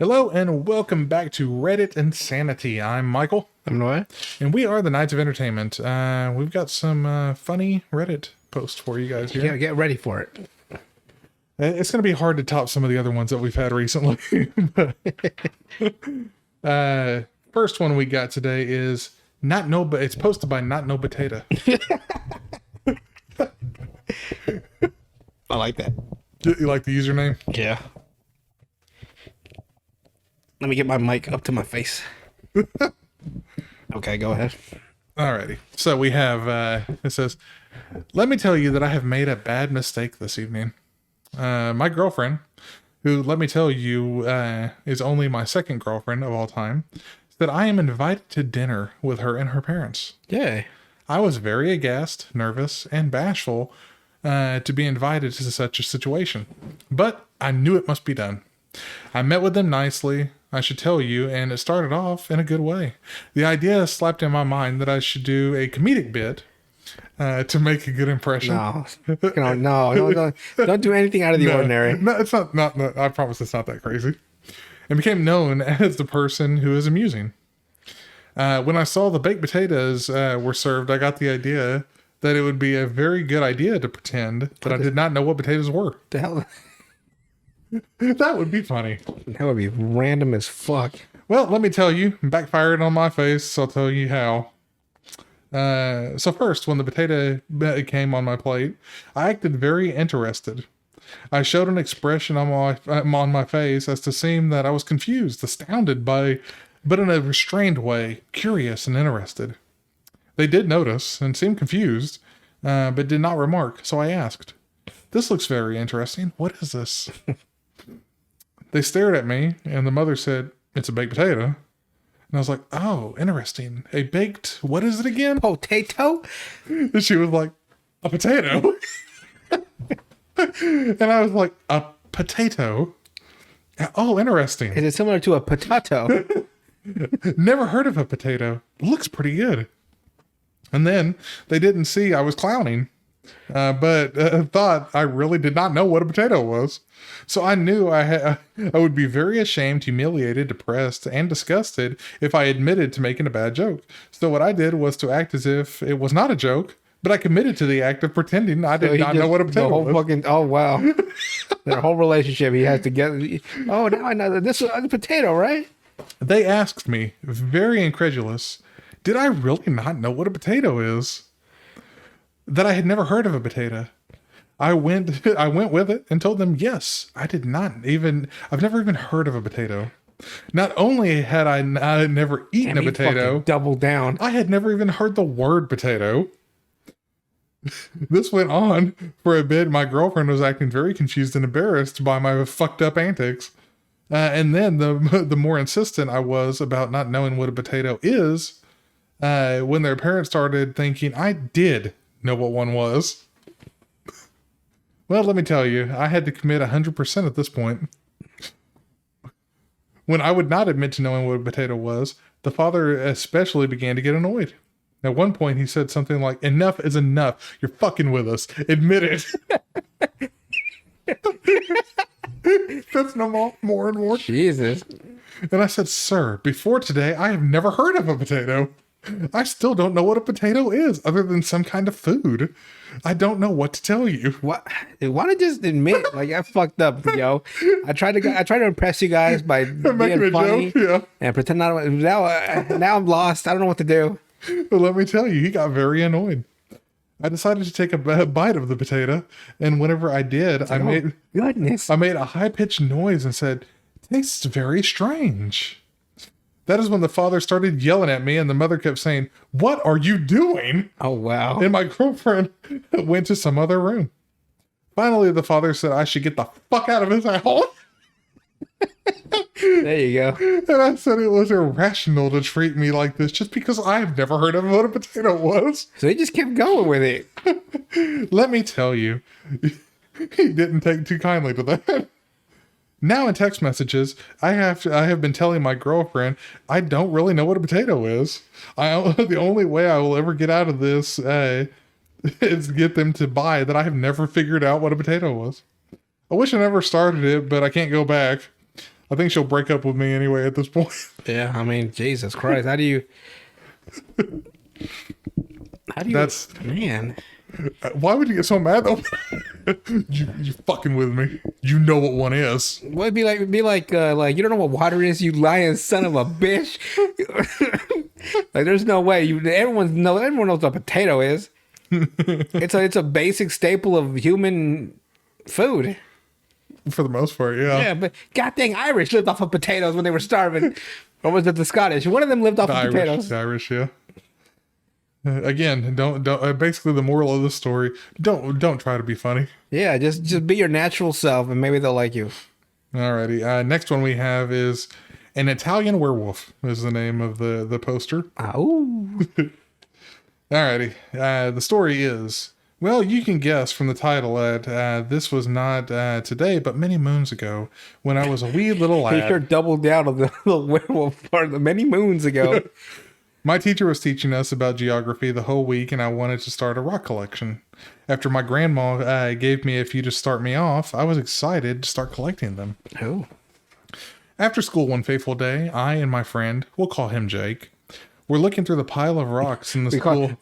Hello and welcome back to Reddit Insanity. I'm Michael, I'm Noah. and we are the Knights of Entertainment. We've got some funny Reddit posts for you guys here. Yeah, get ready for it. It's going to be hard to top some of the other ones that we've had recently. First one we got today is it's posted by Not No Potato. I like that. You like the username? Yeah. Let me get my mic up to my face. Okay, go ahead. Alrighty. So we have, it says, let me tell you that I have made a bad mistake this evening. My girlfriend, who, let me tell you, is only my second girlfriend of all time, said I am invited to dinner with her and her parents. Yay. I was very aghast, nervous, and bashful to be invited to such a situation, but I knew it must be done. I met with them nicely, I should tell you, and it started off in a good way. The idea slapped in my mind that I should do a comedic bit to make a good impression. No, don't do anything out of the ordinary. No, it's not, I promise it's not that crazy. And became known as the person who is amusing. When I saw the baked potatoes were served, I got the idea that it would be a very good idea to pretend that I did not know what potatoes were. The hell? That would be funny. That would be random as fuck. Well, let me tell you, backfired on my face, so I'll tell you how. So first, when the potato came on my plate, I acted very interested. I showed an expression on my face as to seem that I was confused, astounded but in a restrained way, curious and interested. They did notice and seemed confused, but did not remark, so I asked, "This looks very interesting. What is this?" They stared at me, and the mother said, "It's a baked potato." And I was like, "Oh, interesting. A baked, what is it again?" Potato? And she was like, "A potato." And I was like, "A potato? Oh, interesting. Is it similar to a potato? Never heard of a potato. Looks pretty good." And then they didn't see I was clowning, but thought I really did not know what a potato was. So I knew I would be very ashamed, humiliated, depressed, and disgusted if I admitted to making a bad joke. So what I did was to act as if it was not a joke, but I committed to the act of pretending I did not know what a potato was. Oh, wow. Their whole relationship, he has to get... Oh, now I know that this is a potato, right? They asked me, very incredulous, did I really not know what a potato is? That I had never heard of a potato. I went with it and told them, yes, I've never even heard of a potato. Not only had I never eaten a potato, double down. I had never even heard the word potato. This went on for a bit. My girlfriend was acting very confused and embarrassed by my fucked up antics. And then the more insistent I was about not knowing what a potato is, when their parents started thinking I did know what one was. Well, let me tell you, I had to commit 100% at this point. When I would not admit to knowing what a potato was, the father especially began to get annoyed. At one point, he said something like, "Enough is enough. You're fucking with us. Admit it." That's no more and more. Jesus. And I said, "Sir, before today, I have never heard of a potato. I still don't know what a potato is, other than some kind of food. I don't know what to tell you." What? Why don't you just admit, like, I fucked up, yo? I tried to impress you guys by being a funny, joke, yeah. and pretend I don't. Now I'm lost. I don't know what to do. But let me tell you, he got very annoyed. I decided to take a bite of the potato, and whenever I did, I made a high-pitched noise and said, "Tastes very strange." That is when the father started yelling at me, and the mother kept saying, "What are you doing?" Oh, wow. And my girlfriend went to some other room. Finally, the father said I should get the fuck out of his house. There you go. And I said it was irrational to treat me like this just because I've never heard of what a potato was. So he just kept going with it. Let me tell you, he didn't take too kindly to that. Now in text messages, I have been telling my girlfriend I don't really know what a potato is. The only way I will ever get out of this is get them to buy that I have never figured out what a potato was. I wish I never started it, but I can't go back. I think she'll break up with me anyway at this point. Yeah, I mean, Jesus Christ, how do you? That's Man? why would you get so mad though? You fucking with me? You know what one is? Well, it'd be like you don't know what water is, you lying son of a bitch. Like, there's no way. Everyone knows what a potato is. It's a basic staple of human food. For the most part, yeah. Yeah, but god dang, Irish lived off of potatoes when they were starving. Or was it the Scottish? One of them lived off The of Irish, potatoes. the Irish, yeah. Again, don't. Basically, the moral of the story: don't try to be funny. Yeah, just be your natural self, and maybe they'll like you. Alrighty. Next one we have is an Italian werewolf. Is the name of the poster. Oh, Alrighty. The story is, well, you can guess from the title that this was not today, but many moons ago, when I was a wee little he lad. sure doubled down on the werewolf part many moons ago. My teacher was teaching us about geography the whole week, and I wanted to start a rock collection. After my grandma gave me a few to start me off, I was excited to start collecting them. Oh, After school one fateful day, I and my friend, we'll call him Jake, were looking through the pile of rocks in the school.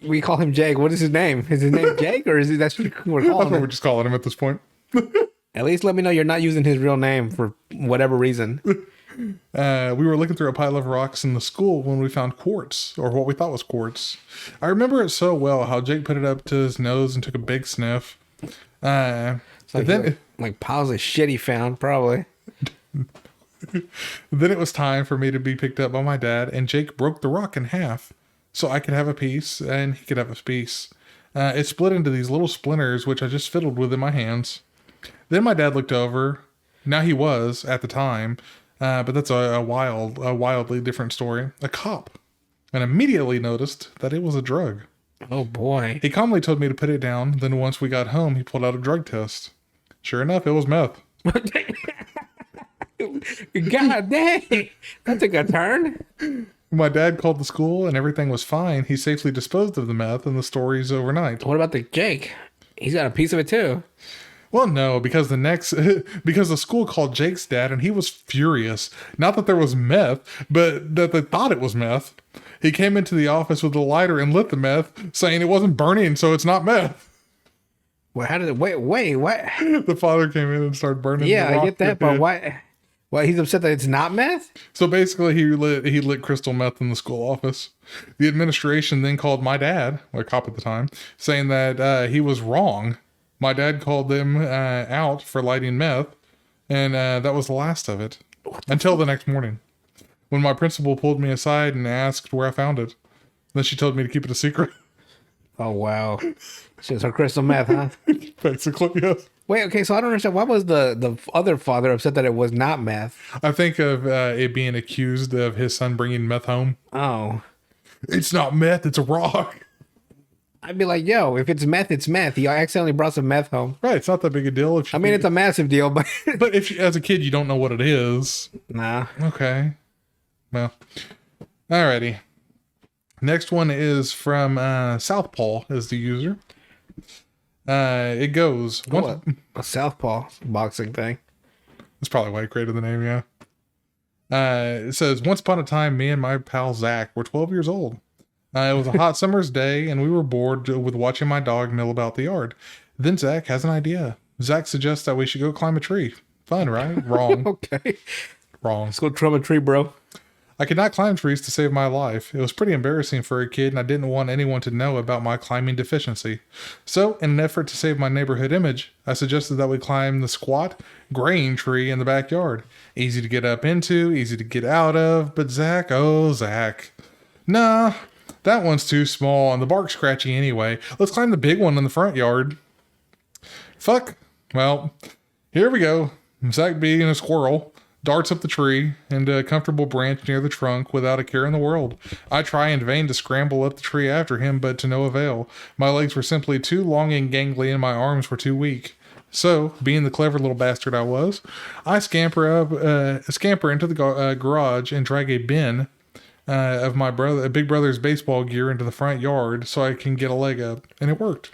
We call him Jake. What is his name? Is his name Jake, or is he that's what we're That's calling what him? we're just calling him at this point. At least let me know you're not using his real name for whatever reason. We were looking through a pile of rocks in the school when we found quartz, or what we thought was quartz. I remember it so well how Jake put it up to his nose and took a big sniff. Like piles of shit he found, probably. Then it was time for me to be picked up by my dad, and Jake broke the rock in half so I could have a piece and he could have a piece. It split into these little splinters, which I just fiddled with in my hands. Then my dad looked over. Now he was, at the time, but that's a wildly different story. A cop. And immediately noticed that it was a drug. Oh boy. He calmly told me to put it down. Then once we got home, he pulled out a drug test. Sure enough, it was meth. God dang. That took a turn. My dad called the school and everything was fine. He safely disposed of the meth and the story's overnight. What about the Jake? He's got a piece of it too. Well, no, because because the school called Jake's dad and he was furious. Not that there was meth, but that they thought it was meth. He came into the office with a lighter and lit the meth, saying it wasn't burning, so it's not meth. Well, how did it? Wait, what? The father came in and started burning. Yeah, the rock I get that, with but it. why? Well, he's upset that it's not meth. So basically, he lit crystal meth in the school office. The administration then called my dad, a cop at the time, saying that he was wrong. My dad called them out for lighting meth, and that was the last of it. Until the next morning, when my principal pulled me aside and asked where I found it. Then she told me to keep it a secret. Oh wow, she's her crystal meth, huh? Basically, yes. Wait, okay, so I don't understand. Why was the other father upset that it was not meth? I think of it being accused of his son bringing meth home. Oh, It's not meth, it's a rock. I'd be like, yo, if it's meth, it's meth. He accidentally brought some meth home. Right, it's not that big a deal. If you I mean, it's a massive deal, but but if you, as a kid you don't know what it is. nah. Okay. Well, alrighty. Next one is from Southpaw is the user. It goes. What? A southpaw boxing thing. That's probably why I created the name, yeah. It says, once upon a time, me and my pal Zach were 12 years old. It was a hot summer's day, and we were bored with watching my dog mill about the yard. Then Zach has an idea. Zach suggests that we should go climb a tree. Fun, right? Wrong. Okay. Wrong. Let's go trim a tree, bro. I could not climb trees to save my life. It was pretty embarrassing for a kid, and I didn't want anyone to know about my climbing deficiency. So, in an effort to save my neighborhood image, I suggested that we climb the squat, graying tree in the backyard. Easy to get up into, easy to get out of, but Zach, oh, Zach. Nah, that one's too small, and the bark's scratchy anyway. Let's climb the big one in the front yard. Fuck. Well, here we go. Zach being a squirrel darts up the tree into a comfortable branch near the trunk without a care in the world. I try in vain to scramble up the tree after him, but to no avail. My legs were simply too long and gangly, and my arms were too weak. So, being the clever little bastard I was, I scamper into the garage and drag a bin of my big brother's baseball gear into the front yard so I can get a leg up, and it worked.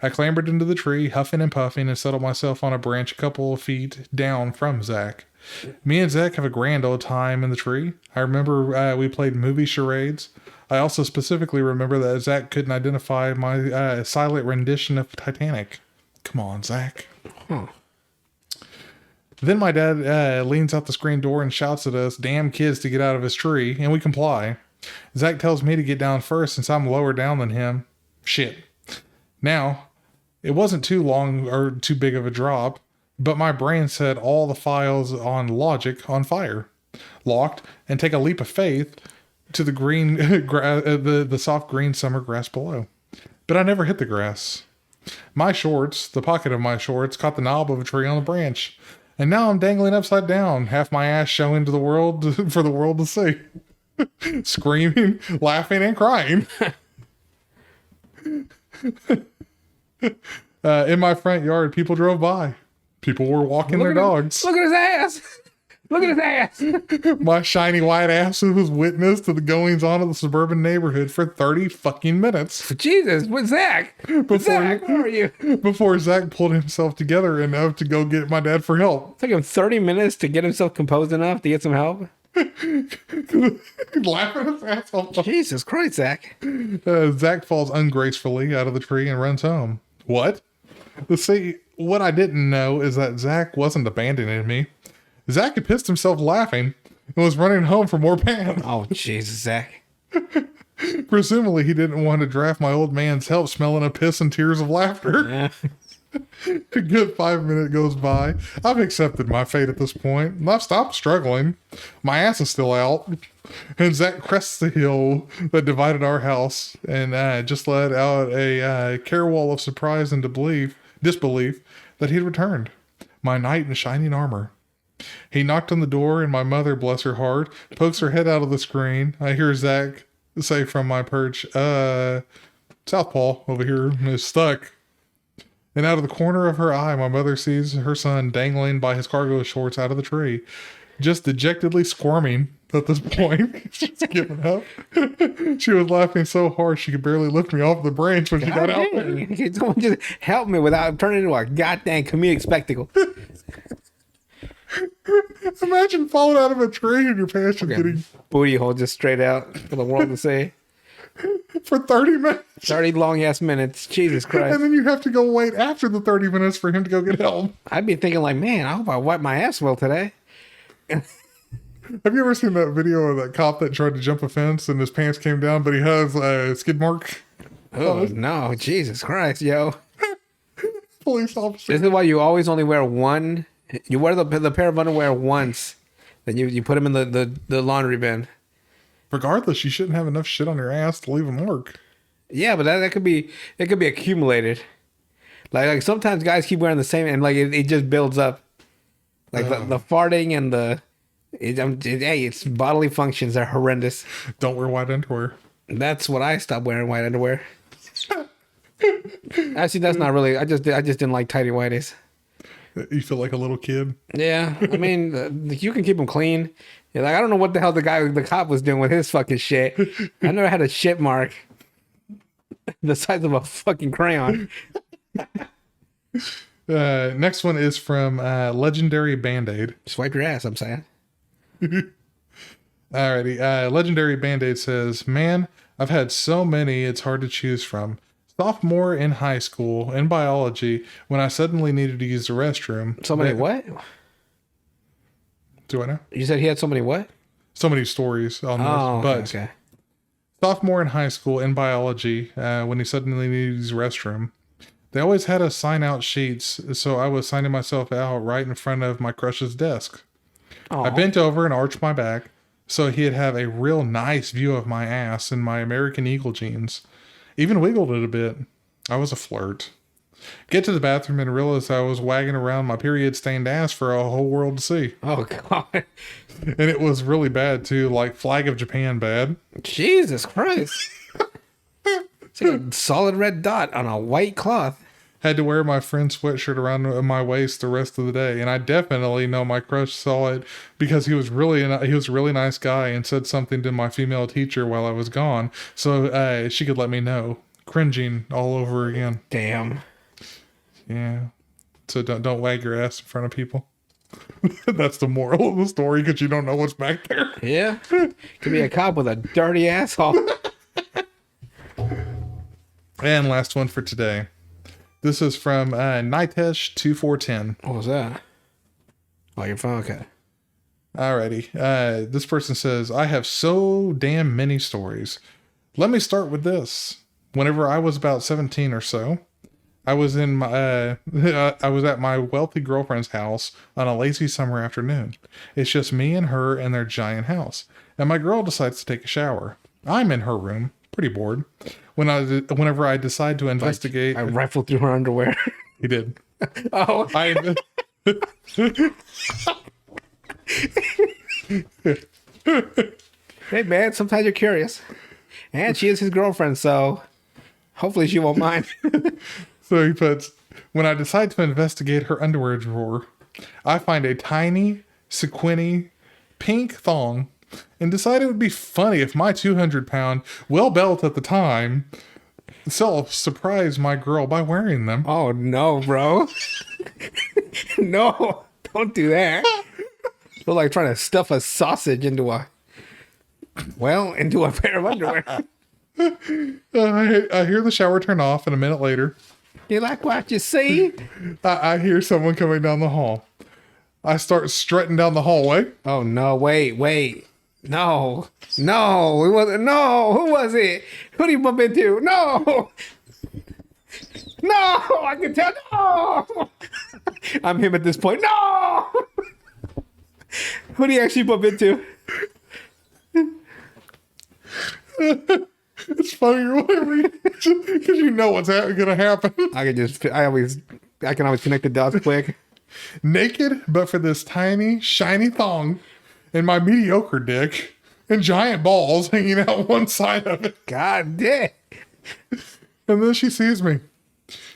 I clambered into the tree, huffing and puffing, and settled myself on a branch a couple of feet down from Zach. Me and Zach have a grand old time in the tree. I remember we played movie charades. I also specifically remember that Zach couldn't identify my silent rendition of Titanic. Come on, Zach. Huh. Then my dad leans out the screen door and shouts at us, damn kids, to get out of his tree, and we comply. Zach tells me to get down first since I'm lower down than him. Shit. Now, it wasn't too long or too big of a drop, but my brain set all the files on logic on fire, locked, and take a leap of faith to the green, the soft green summer grass below. But I never hit the grass. My shorts, the pocket of my shorts, caught the knob of a tree on the branch. And now I'm dangling upside down, half my ass showing to the world for the world to see. Screaming, laughing, and crying. In my front yard, people drove by. People were walking their dogs. Look at his ass. Look at his ass. My shiny white ass was witness to the goings on of the suburban neighborhood for 30 fucking minutes. Jesus, what's Zach? Zach, where are you? Before Zach pulled himself together enough to go get my dad for help. It took him 30 minutes to get himself composed enough to get some help. Laughing his ass off. Jesus Christ, Zach. Zach falls ungracefully out of the tree and runs home. What? See, what I didn't know is that Zach wasn't abandoning me. Zach had pissed himself laughing and was running home for more pants. Oh, Jesus, Zach. Presumably, he didn't want to draft my old man's help smelling of piss and tears of laughter. Yeah. A good 5 minutes goes by. I've accepted my fate at this point, and I've stopped struggling. My ass is still out. And Zach crests the hill that divided our house and just let out a carewall of surprise and disbelief that he'd returned. My knight in shining armor. He knocked on the door, and my mother, bless her heart, pokes her head out of the screen. I hear Zach say from my perch, Southpaw over here is stuck. And out of the corner of her eye, my mother sees her son dangling by his cargo shorts out of the tree, just dejectedly squirming at this point. She's giving up. She was laughing so hard she could barely lift me off the branch when she got out there. Can someone just help me without turning into a goddamn comedic spectacle? Imagine falling out of a tree and your pants just getting booty hole just straight out for the world to see. For 30 minutes. 30 long ass minutes. Jesus Christ. And then you have to go wait after the 30 minutes for him to go get help. I'd be thinking like, man, I hope I wipe my ass well today. Have you ever seen that video of that cop that tried to jump a fence and his pants came down, but he has a skid mark? Oh, no. Jesus Christ, yo. Police officer. This is why you always only wear one. You wear the pair of underwear once. Then you put them in the laundry bin. Regardless, you shouldn't have enough shit on your ass to leave a mark. Yeah, but that could be accumulated. Like sometimes guys keep wearing the same and like it just builds up. Like the farting and it's bodily functions are horrendous. Don't wear white underwear. That's what I stopped wearing, white underwear. Actually, that's not really. I just didn't like tighty whities. You feel like a little kid. Yeah, I mean, you can keep them clean. Yeah, like I don't know what the hell the cop was doing with his fucking shit. I never had a shit mark the size of a fucking crayon. Next one is from Legendary Band-Aid. Swipe your ass, I'm saying. Alrighty. Legendary Band-Aid says, man, I've had so many it's hard to choose from. Sophomore in high school in biology when I suddenly needed to use the restroom. So many what? Do I know? You said he had so many what? So many stories on this. Oh, But okay. sophomore in high school in biology when he suddenly needed to use the restroom. They always had us sign out sheets, so I was signing myself out right in front of my crush's desk. Aw. I bent over and arched my back so he'd have a real nice view of my ass in my American Eagle jeans. Even wiggled it a bit. I was a flirt. Get to the bathroom and realize I was wagging around my period-stained ass for a whole world to see. Oh, God. And it was really bad, too, like Flag of Japan bad. Jesus Christ. It's like a solid red dot on a white cloth. Had to wear my friend's sweatshirt around my waist the rest of the day, and I definitely know my crush saw it because he was a really nice guy and said something to my female teacher while I was gone, so she could let me know. cringing all over again. Damn. Yeah. So don't wag your ass in front of people. That's the moral of the story, because you don't know what's back there. Yeah. Could be a cop with a dirty asshole. And last one for today. This is from Nitesh2410. What was that? Oh, your phone. Okay. Alrighty. This person says, I have so damn many stories. Let me start with this. Whenever I was about 17 or so, I was in my I was at my wealthy girlfriend's house on a lazy summer afternoon. It's just me and her in their giant house. And my girl decides to take a shower. I'm in her room, pretty bored. Whenever I decide to investigate, I rifled through her underwear. he did. Oh. Hey man, sometimes you're curious. And she is his girlfriend, so hopefully she won't mind. So he puts, when I decide to investigate her underwear drawer, I find a tiny, sequiny, pink thong and decide it would be funny if my 200-pound, well-built at the time, self surprised my girl by wearing them. Oh no, bro. No, don't do that. Feel like trying to stuff a sausage into a pair of underwear. I hear the shower turn off, and a minute later, You like what you see? I hear someone coming down the hall. I start strutting down the hallway. Oh no, wait. No, it wasn't. No, who was it? Who did you bump into? No, I can tell. No, I'm him at this point. No, who do you actually bump into? It's funny because you know what's gonna happen. I can always connect the dots quick. Naked, but for this tiny, shiny thong, and my mediocre dick, and giant balls hanging out one side of it. God damn. And then she sees me.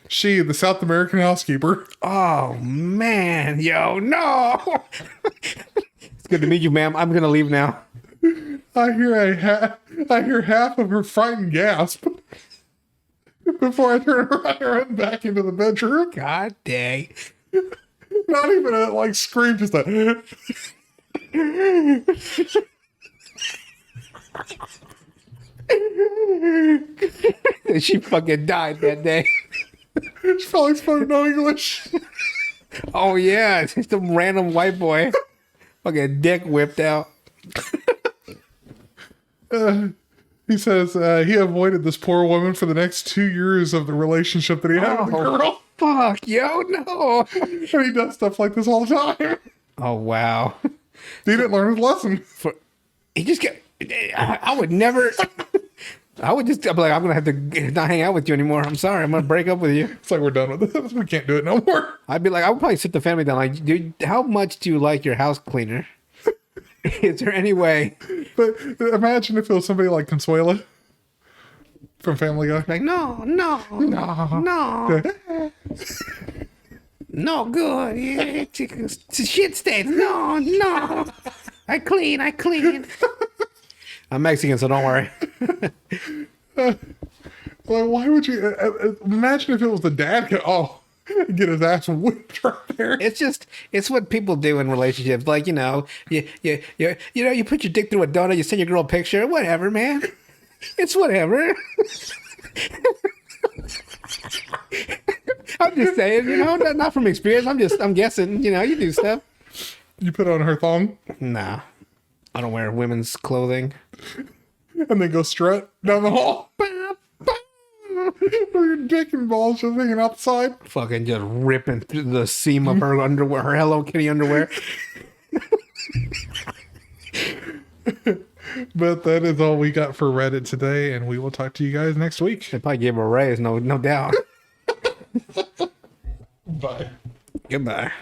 She, the South American housekeeper. Oh man, yo, no. It's good to meet you, ma'am. I'm gonna leave now. I hear half of her frightened gasp before I turn around and run back into the bedroom. God dang. Not even a like scream, just a. She fucking died that day. She probably spoke no English. Oh yeah, it's just some random white boy. Fucking dick whipped out. He says he avoided this poor woman for the next 2 years of the relationship that he had with the girl. Fuck, yo, no. And he does stuff like this all the time. Oh wow. He didn't learn his lesson. He just get. I would never. I would just. I'm like, I'm gonna have to not hang out with you anymore. I'm sorry. I'm gonna break up with you. It's like, we're done with this. We can't do it no more. I'd be like, I would probably sit the family down. Like, dude, how much do you like your house cleaner? Is there any way? But imagine if it was somebody like Consuela from Family Guy. Like, no, good. Yeah, it's shit stains. No. I clean. I'm Mexican, so don't worry. Well, why would you imagine if it was the dad? Get his ass whipped right there. It's what people do in relationships. Like, you put your dick through a donut, you send your girl a picture, whatever, man. It's whatever. I'm just saying, not from experience. I'm guessing, you do stuff. You put on her thong? Nah. I don't wear women's clothing. And then go strut down the hall. With your dick and balls just hanging outside. Fucking just ripping through the seam of her underwear, her Hello Kitty underwear. But that is all we got for Reddit today, and we will talk to you guys next week. They probably gave her a raise, no doubt. Bye. Goodbye.